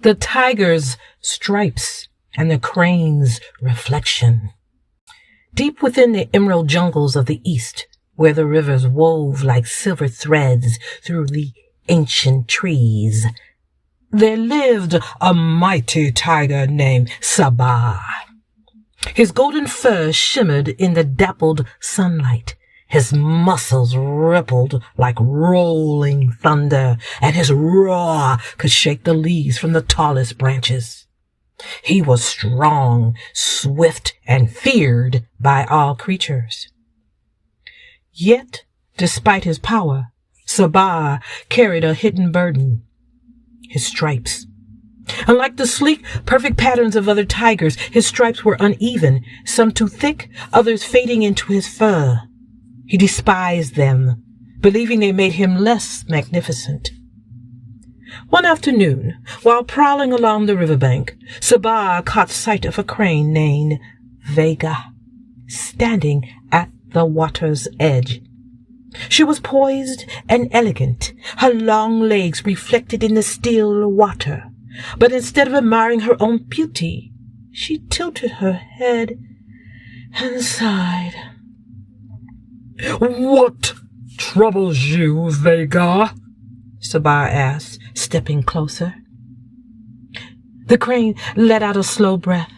the tiger's stripes and the crane's reflection. Deep within the emerald jungles of the east, where the rivers wove like silver threads through the ancient trees, there lived a mighty tiger named Sabar. His golden fur shimmered in the dappled sunlight. His muscles rippled like rolling thunder, and his roar could shake the leaves from the tallest branches. He was strong, swift, and feared by all creatures. Yet, despite his power, Sabar carried a hidden burden: his stripes. Unlike the sleek, perfect patterns of other tigers, his stripes were uneven, some too thick, others fading into his fur. He despised them, believing they made him less magnificent. One afternoon, while prowling along the riverbank, Sabar caught sight of a crane named Vega, standing at the water's edge. She was poised and elegant, her long legs reflected in the still water. But instead of admiring her own beauty, she tilted her head and sighed. "What troubles you, Vega?" Sabar asked, stepping closer. The crane let out a slow breath.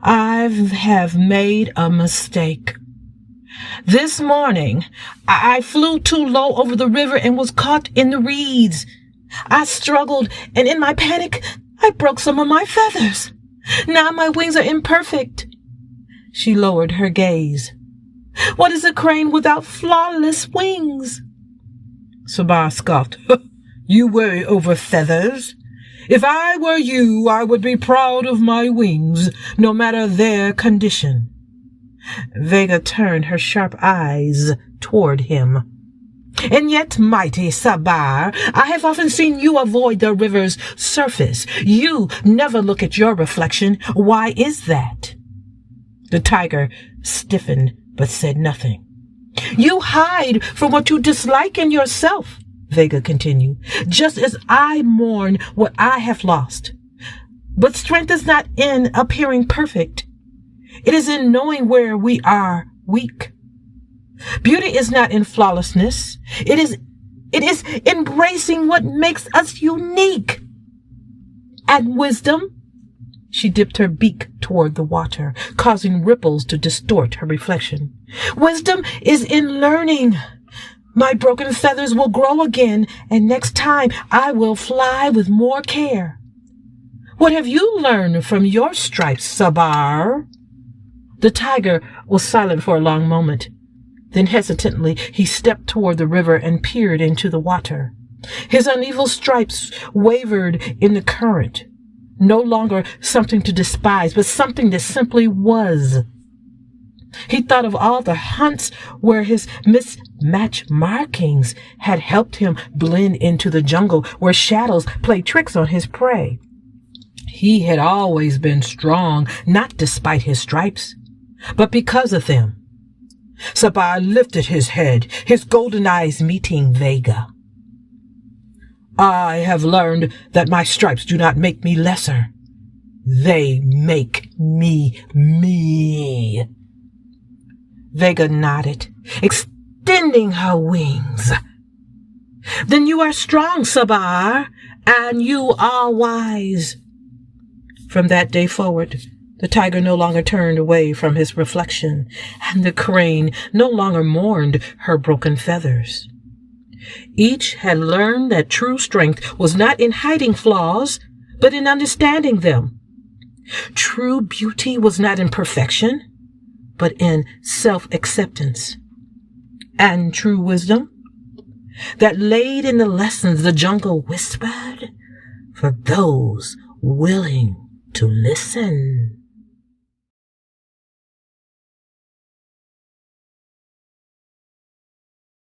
I have made a mistake. This morning, I flew too low over the river and was caught in the reeds. I struggled, and in my panic, I broke some of my feathers. Now my wings are imperfect." She lowered her gaze. "What is a crane without flawless wings?" Sabar scoffed. "You worry over feathers? If I were you, I would be proud of my wings, no matter their condition." Vega turned her sharp eyes toward him. "And yet, mighty Sabar, I have often seen you avoid the river's surface. You never look at your reflection. Why is that?" The tiger stiffened but said nothing. "You hide from what you dislike in yourself," Vega continued, "just as I mourn what I have lost. But strength is not in appearing perfect. It is in knowing where we are weak. Beauty is not in flawlessness. It is embracing what makes us unique. And wisdom?" She dipped her beak toward the water, causing ripples to distort her reflection. "Wisdom is in learning. My broken feathers will grow again, and next time I will fly with more care. What have you learned from your stripes, Sabar?" The tiger was silent for a long moment. Then hesitantly he stepped toward the river and peered into the water. His uneven stripes wavered in the current, no longer something to despise, but something that simply was. He thought of all the hunts where his mismatched markings had helped him blend into the jungle, where shadows played tricks on his prey. He had always been strong, not despite his stripes, but because of them. Sabar lifted his head, his golden eyes meeting Vega. "I have learned that my stripes do not make me lesser. They make me me." Vega nodded, extending her wings. "Then you are strong, Sabar, and you are wise." From that day forward, the tiger no longer turned away from his reflection, and the crane no longer mourned her broken feathers. Each had learned that true strength was not in hiding flaws, but in understanding them. True beauty was not in perfection, but in self-acceptance. And true wisdom, that laid in the lessons the jungle whispered for those willing to listen.